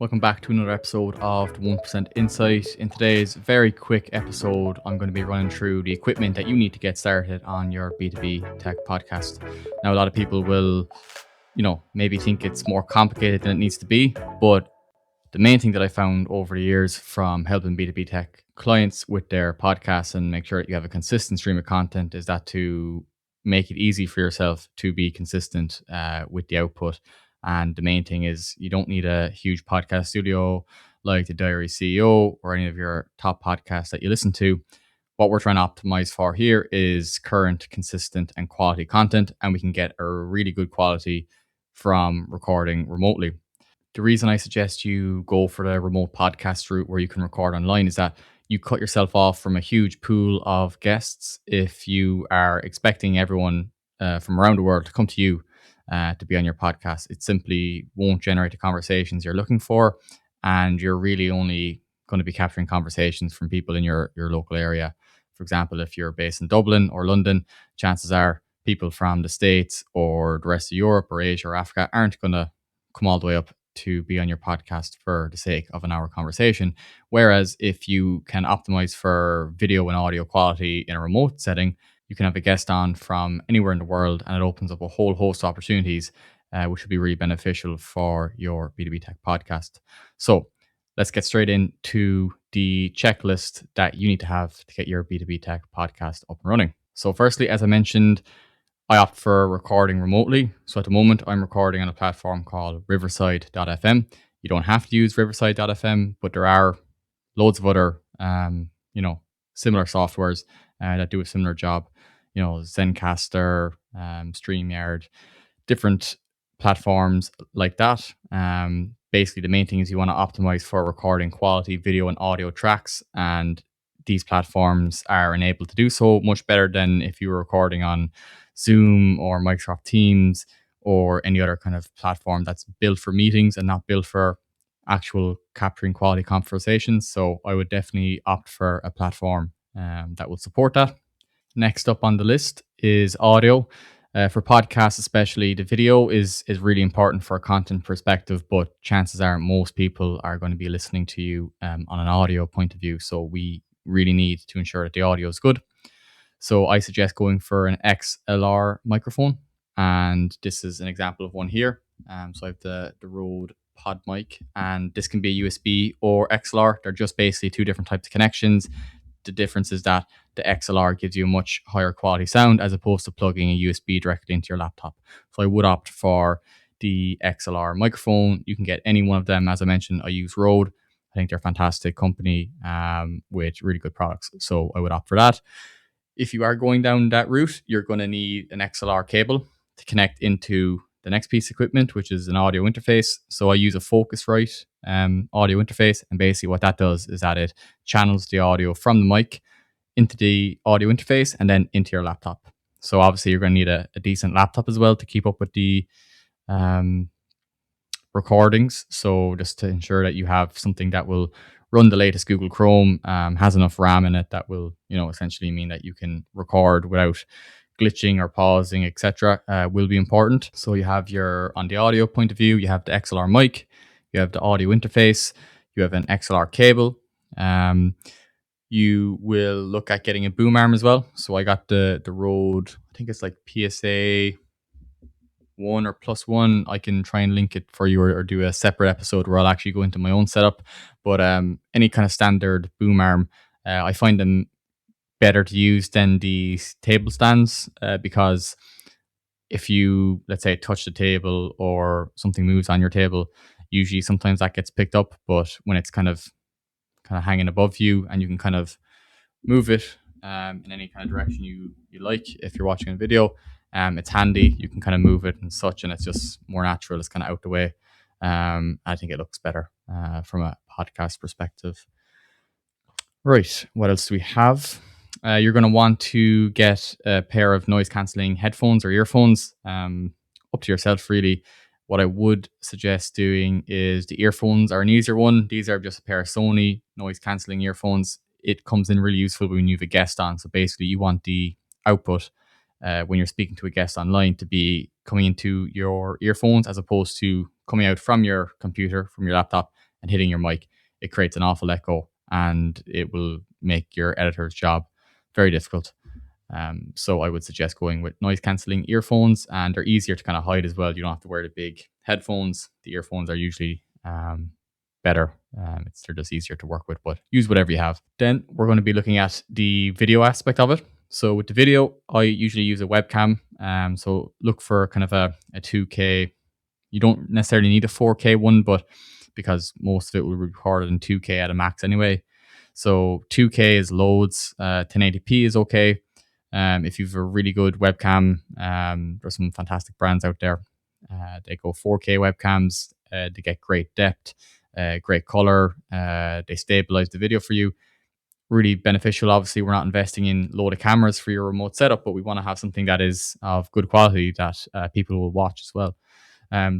Welcome back to another episode of the 1% Insight. In today's very quick episode, I'm going to be running through the equipment that you need to get started on your B2B Tech podcast. Now, a lot of people will, maybe think it's more complicated than it needs to be, but the main thing that I found over the years from helping B2B Tech clients with their podcasts and make sure that you have a consistent stream of content is that to make it easy for yourself to be consistent with the output. And the main thing is you don't need a huge podcast studio like the Diary CEO or any of your top podcasts that you listen to. What we're trying to optimize for here is current, consistent, and quality content, and we can get a really good quality from recording remotely. The reason I suggest you go for the remote podcast route where you can record online is that you cut yourself off from a huge pool of guests if you are expecting everyone from around the world to come to you to be on your podcast. It simply won't generate the conversations you're looking for, and you're really only going to be capturing conversations from people in your local area. For example, if you're based in Dublin or London, chances are people from the States or the rest of Europe or Asia or Africa aren't going to come all the way up to be on your podcast for the sake of an hour conversation. Whereas if you can optimize for video and audio quality in a remote setting, you can have a guest on from anywhere in the world, and it opens up a whole host of opportunities, which would be really beneficial for your B2B Tech podcast. So let's get straight into the checklist that you need to have to get your B2B Tech podcast up and running. So firstly, as I mentioned, I opt for recording remotely. So at the moment, I'm recording on a platform called riverside.fm. You don't have to use riverside.fm, but there are loads of other, similar softwares that do a similar job. Zencaster, StreamYard, different platforms like that. Basically, the main thing is you want to optimize for recording quality video and audio tracks, and these platforms are enabled to do so much better than if you were recording on Zoom or Microsoft Teams or any other kind of platform that's built for meetings and not built for actual capturing quality conversations. So I would definitely opt for a platform that will support that. Next up on the list is audio. For podcasts, especially, the video is really important for a content perspective, but chances are most people are going to be listening to you on an audio point of view. So we really need to ensure that the audio is good. So I suggest going for an XLR microphone, and this is an example of one here. So I have the Rode Pod mic, and this can be USB or XLR. They're just basically two different types of connections. The difference is that the XLR gives you a much higher quality sound as opposed to plugging a USB directly into your laptop. So I would opt for the XLR microphone. You can get any one of them. As I mentioned, I use Rode. I think they're a fantastic company with really good products. So I would opt for that. If you are going down that route, you're going to need an XLR cable to connect into the next piece of equipment, which is an audio interface. So I use a Focusrite audio interface. And basically what that does is that it channels the audio from the mic into the audio interface and then into your laptop. So obviously you're going to need a decent laptop as well to keep up with the recordings. So just to ensure that you have something that will run the latest Google Chrome, has enough RAM in it that will, essentially mean that you can record without glitching or pausing, etc., will be important. So you have on the audio point of view, you have the XLR mic, you have the audio interface, you have an XLR cable. You will look at getting a boom arm as well. So I got the Rode, I think it's like PSA 1 or +1. I can try and link it for you or do a separate episode where I'll actually go into my own setup. But any kind of standard boom arm, I find them better to use than the table stands because if you, let's say, touch the table or something moves on your table, usually sometimes that gets picked up. But when it's kind of hanging above you and you can kind of move it in any kind of direction you like, if you're watching a video, it's handy. You can kind of move it and such, and it's just more natural. It's kind of out the way. I think it looks better from a podcast perspective. Right, what else do we have? You're going to want to get a pair of noise cancelling headphones or earphones. Up to yourself, really. What I would suggest doing is the earphones are an easier one. These are just a pair of Sony noise cancelling earphones. It comes in really useful when you have a guest on. So basically, you want the output when you're speaking to a guest online to be coming into your earphones as opposed to coming out from your computer, from your laptop, and hitting your mic, it creates an awful echo and it will make your editor's job very difficult. So I would suggest going with noise cancelling earphones, and they're easier to kind of hide as well. You don't have to wear the big headphones. The earphones are usually better. They're just easier to work with, but use whatever you have. Then we're going to be looking at the video aspect of it. So with the video, I usually use a webcam. So look for kind of a 2K. You don't necessarily need a 4K one, but because most of it will be recorded in 2K at a max anyway. So 2K is loads. 1080p is okay. If you've a really good webcam, there's some fantastic brands out there. They go 4K webcams. They get great depth, great color. They stabilize the video for you. Really beneficial. Obviously, we're not investing in a load of cameras for your remote setup, but we want to have something that is of good quality that people will watch as well.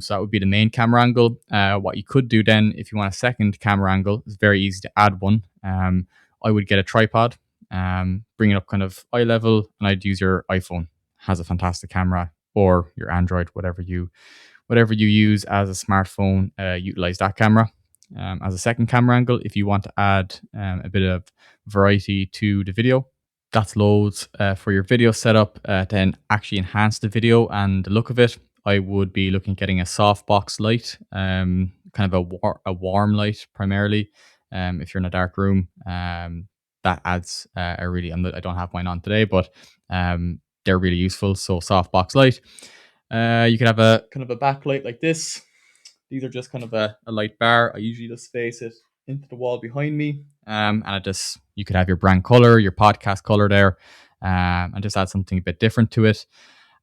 So that would be the main camera angle. What you could do then, if you want a second camera angle, it's very easy to add one. I would get a tripod, bring it up kind of eye level, and I'd use your iPhone. It has a fantastic camera, or your Android, whatever you use as a smartphone. Utilize that camera as a second camera angle. If you want to add a bit of variety to the video, that's loads for your video setup. To then actually enhance the video and the look of it, I would be looking at getting a softbox light, kind of a warm light primarily. If you're in a dark room, that adds I don't have mine on today, but they're really useful. So softbox light. You can have a kind of a backlight like this. These are just kind of a light bar. I usually just face it into the wall behind me, and you could have your brand color, your podcast color there, and just add something a bit different to it.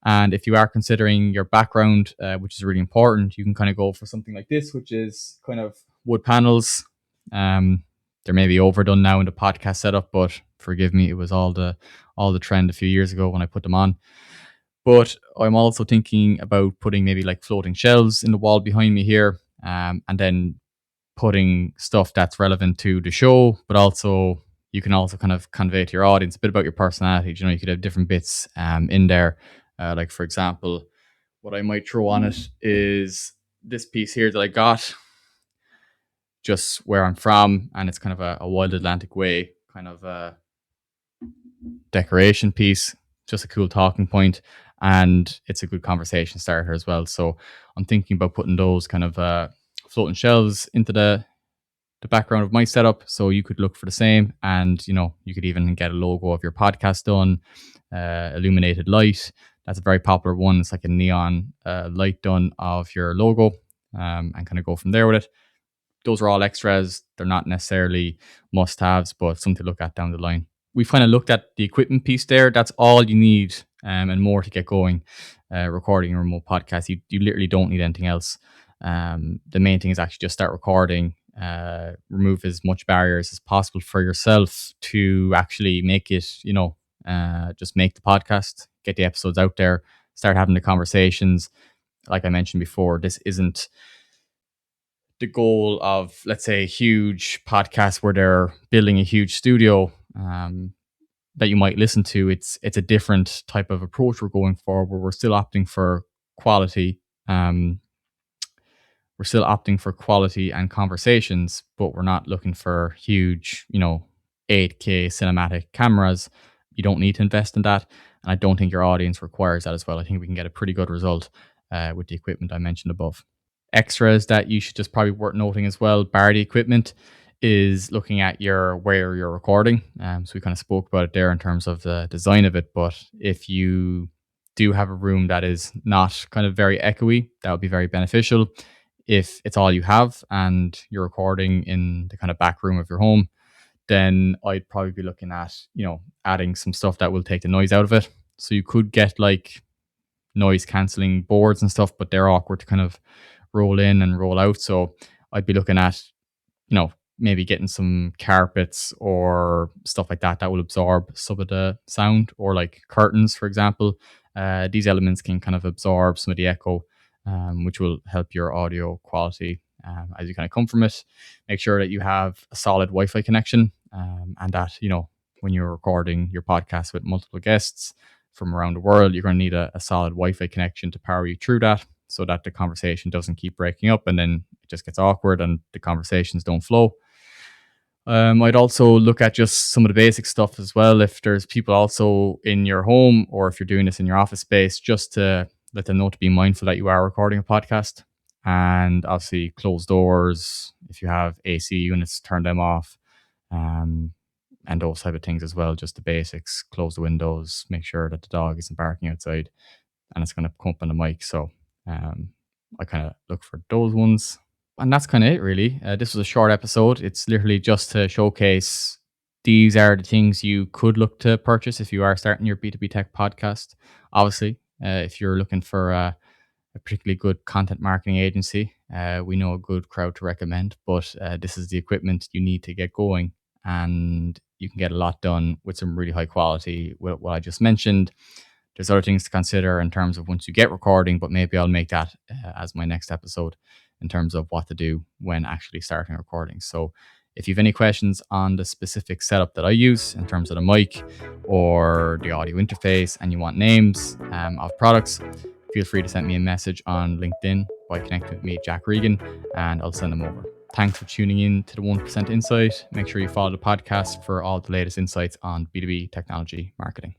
And if you are considering your background, which is really important, you can kind of go for something like this, which is kind of wood panels. They're maybe overdone now in the podcast setup, but forgive me, it was all the trend a few years ago when I put them on. But I'm also thinking about putting maybe like floating shelves in the wall behind me here, and then putting stuff that's relevant to the show, but also you can also kind of convey to your audience a bit about your personality. You know, you could have different bits in there. Like for example, what I might throw on it is this piece here that I got, just where I'm from, and it's kind of a Wild Atlantic Way kind of decoration piece, just a cool talking point, and it's a good conversation starter as well. So I'm thinking about putting those kind of floating shelves into the background of my setup, so you could look for the same, and you could even get a logo of your podcast done, illuminated light. That's a very popular one. It's like a neon light done of your logo, and kind of go from there with it. Those are all extras. They're not necessarily must-haves, but something to look at down the line. We've kind of looked at the equipment piece there. That's all you need, and more to get going. Recording a remote podcast, you literally don't need anything else. The main thing is actually just start recording. Remove as much barriers as possible for yourself to actually make it, just make the podcast, get the episodes out there, start having the conversations. Like I mentioned before, this isn't the goal of, let's say, a huge podcast where they're building a huge studio that you might listen to. It's a different type of approach we're going for, where we're still opting for quality. We're still opting for quality and conversations, but we're not looking for huge, 8K cinematic cameras. You don't need to invest in that. And I don't think your audience requires that as well. I think we can get a pretty good result with the equipment I mentioned above. Extras that you should just probably worth noting as well, bar the equipment, is looking at where you're recording. So we kind of spoke about it there in terms of the design of it. But if you do have a room that is not kind of very echoey, that would be very beneficial. If it's all you have and you're recording in the kind of back room of your home, then I'd probably be looking at, adding some stuff that will take the noise out of it. So you could get like noise cancelling boards and stuff, but they're awkward to kind of roll in and roll out. So I'd be looking at, maybe getting some carpets or stuff like that will absorb some of the sound, or like curtains, for example. These elements can kind of absorb some of the echo, which will help your audio quality as you kind of come from it. Make sure that you have a solid Wi-Fi connection, and that, when you're recording your podcast with multiple guests from around the world, you're going to need a solid Wi-Fi connection to power you through that. so that the conversation doesn't keep breaking up and then it just gets awkward and the conversations don't flow. I'd also look at just some of the basic stuff as well. If there's people also in your home or if you're doing this in your office space, just to let them know to be mindful that you are recording a podcast, and obviously close doors. If you have AC units, turn them off, and those type of things as well. Just the basics, close the windows, make sure that the dog isn't barking outside and it's going to come up on the mic. So I kind of look for those ones. And that's kind of it, really. This was a short episode. It's literally just to showcase these are the things you could look to purchase if you are starting your B2B Tech podcast. Obviously, if you're looking for a particularly good content marketing agency, we know a good crowd to recommend, but this is the equipment you need to get going. And you can get a lot done with some really high quality, with what I just mentioned. There's other things to consider in terms of once you get recording, but maybe I'll make that as my next episode in terms of what to do when actually starting recording. So if you have any questions on the specific setup that I use in terms of the mic or the audio interface and you want names of products, feel free to send me a message on LinkedIn by connecting with me, Jack Regan, and I'll send them over. Thanks for tuning in to the 1% Insight. Make sure you follow the podcast for all the latest insights on B2B technology marketing.